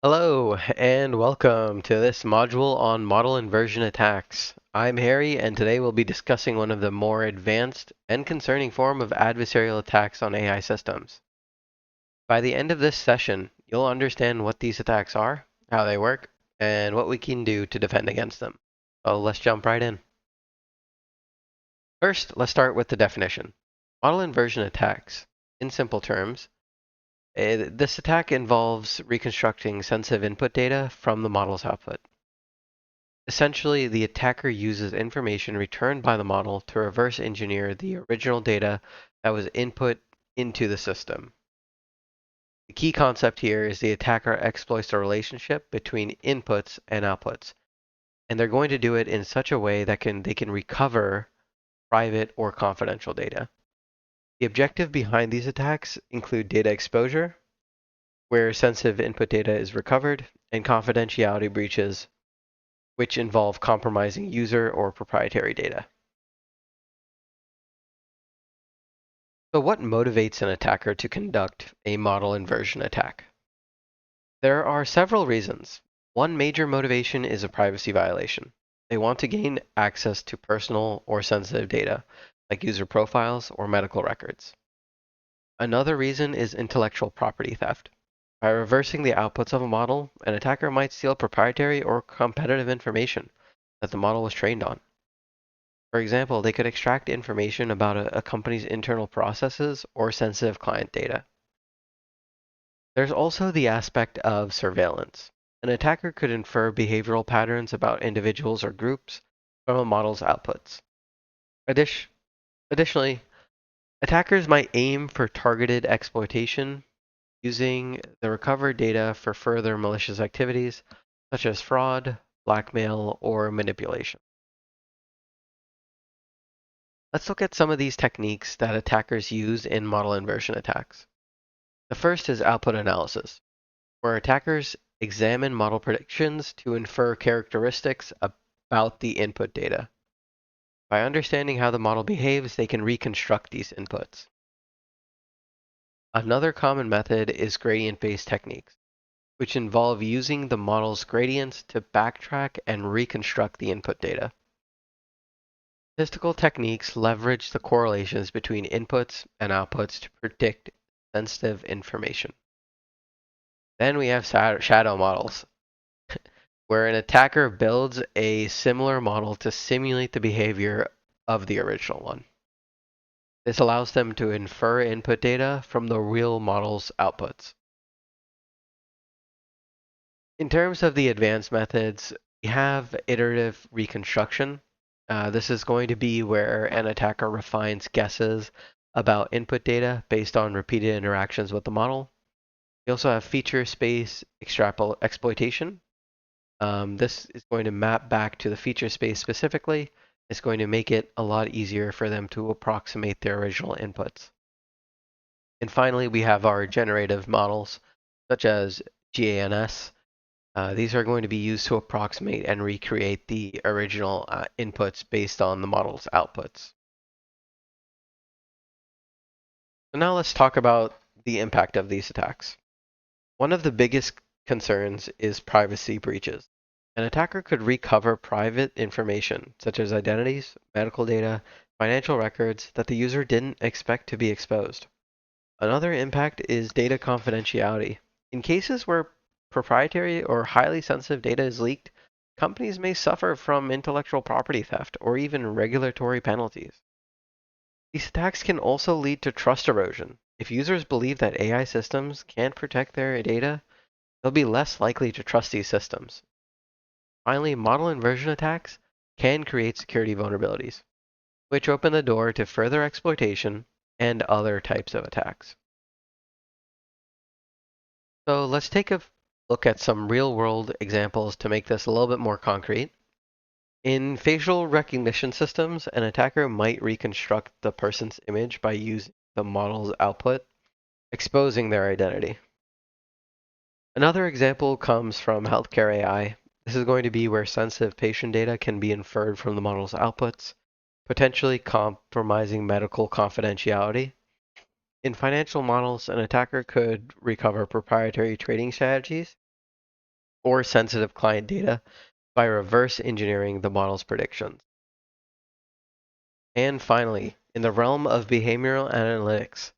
Hello, and welcome to this module on model inversion attacks. I'm Harry, and today we'll be discussing one of the more advanced and concerning form of adversarial attacks on AI systems. By the end of this session, you'll understand what these attacks are, how they work, and what we can do to defend against them. So let's jump right in. First, let's start with the definition. Model inversion attacks. In simple terms, this attack involves reconstructing sensitive input data from the model's output. Essentially, the attacker uses information returned by the model to reverse engineer the original data that was input into the system. The key concept here is the attacker exploits the relationship between inputs and outputs, and they're going to do it in such a way that they can recover private or confidential data. The objective behind these attacks include data exposure, where sensitive input data is recovered, and confidentiality breaches, which involve compromising user or proprietary data. So what motivates an attacker to conduct a model inversion attack? There are several reasons. One major motivation is a privacy violation. They want to gain access to personal or sensitive data, like user profiles or medical records. Another reason is intellectual property theft. By reversing the outputs of a model, an attacker might steal proprietary or competitive information that the model was trained on. For example, they could extract information about a company's internal processes or sensitive client data. There's also the aspect of surveillance. An attacker could infer behavioral patterns about individuals or groups from a model's outputs. Additionally, attackers might aim for targeted exploitation using the recovered data for further malicious activities such as fraud, blackmail, or manipulation. Let's look at some of these techniques that attackers use in model inversion attacks. The first is output analysis, where attackers examine model predictions to infer characteristics about the input data. By understanding how the model behaves, they can reconstruct these inputs. Another common method is gradient-based techniques, which involve using the model's gradients to backtrack and reconstruct the input data. Statistical techniques leverage the correlations between inputs and outputs to predict sensitive information. Then we have shadow models, where an attacker builds a similar model to simulate the behavior of the original one. This allows them to infer input data from the real model's outputs. In terms of the advanced methods, we have iterative reconstruction. This is going to be where an attacker refines guesses about input data based on repeated interactions with the model. We also have feature space exploitation. This is going to map back to the feature space specifically. It's going to make it a lot easier for them to approximate their original inputs. And finally, we have our generative models, such as GANs. These are going to be used to approximate and recreate the original inputs based on the model's outputs. So now let's talk about the impact of these attacks. One of the biggest concerns is privacy breaches. An attacker could recover private information, such as identities, medical data, financial records, that the user didn't expect to be exposed. Another impact is data confidentiality. In cases where proprietary or highly sensitive data is leaked, companies may suffer from intellectual property theft or even regulatory penalties. These attacks can also lead to trust erosion. If users believe that AI systems can't protect their data, they'll be less likely to trust these systems. Finally, model inversion attacks can create security vulnerabilities, which open the door to further exploitation and other types of attacks. So let's take a look at some real-world examples to make this a little bit more concrete. In facial recognition systems, an attacker might reconstruct the person's image by using the model's output, exposing their identity. Another example comes from healthcare AI. This is going to be where sensitive patient data can be inferred from the model's outputs, potentially compromising medical confidentiality. In financial models, an attacker could recover proprietary trading strategies or sensitive client data by reverse engineering the model's predictions. And finally, in the realm of behavioral analytics,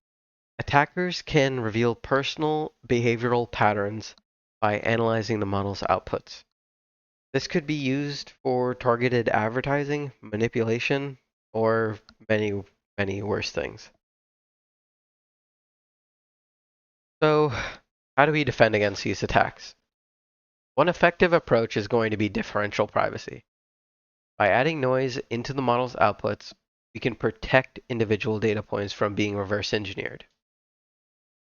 attackers can reveal personal behavioral patterns by analyzing the model's outputs. This could be used for targeted advertising, manipulation, or many, many worse things. So, how do we defend against these attacks? One effective approach is going to be differential privacy. By adding noise into the model's outputs, we can protect individual data points from being reverse engineered.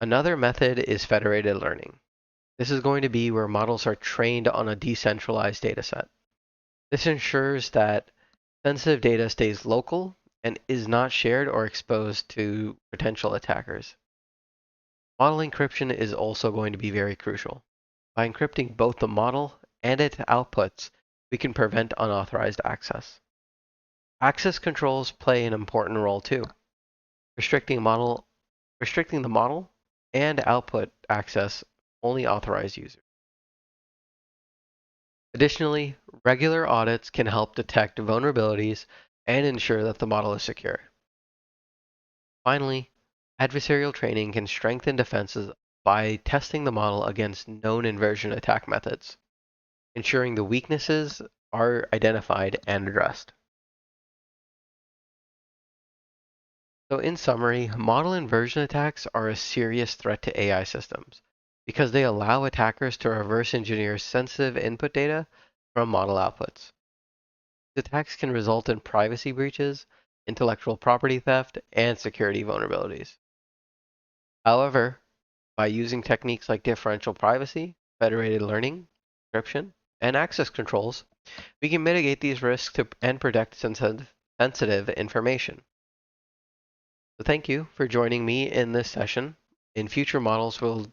Another method is federated learning. This is going to be where models are trained on a decentralized dataset. This ensures that sensitive data stays local and is not shared or exposed to potential attackers. Model encryption is also going to be very crucial. By encrypting both the model and its outputs, we can prevent unauthorized access. Access controls play an important role too, restricting the model and output access only authorized users. Additionally, regular audits can help detect vulnerabilities and ensure that the model is secure. Finally, adversarial training can strengthen defenses by testing the model against known inversion attack methods, ensuring the weaknesses are identified and addressed. So in summary, model inversion attacks are a serious threat to AI systems because they allow attackers to reverse engineer sensitive input data from model outputs. These attacks can result in privacy breaches, intellectual property theft, and security vulnerabilities. However, by using techniques like differential privacy, federated learning, encryption, and access controls, we can mitigate these risks and protect sensitive information. So thank you for joining me in this session. In future models, we'll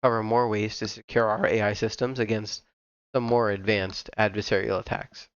cover more ways to secure our AI systems against some more advanced adversarial attacks.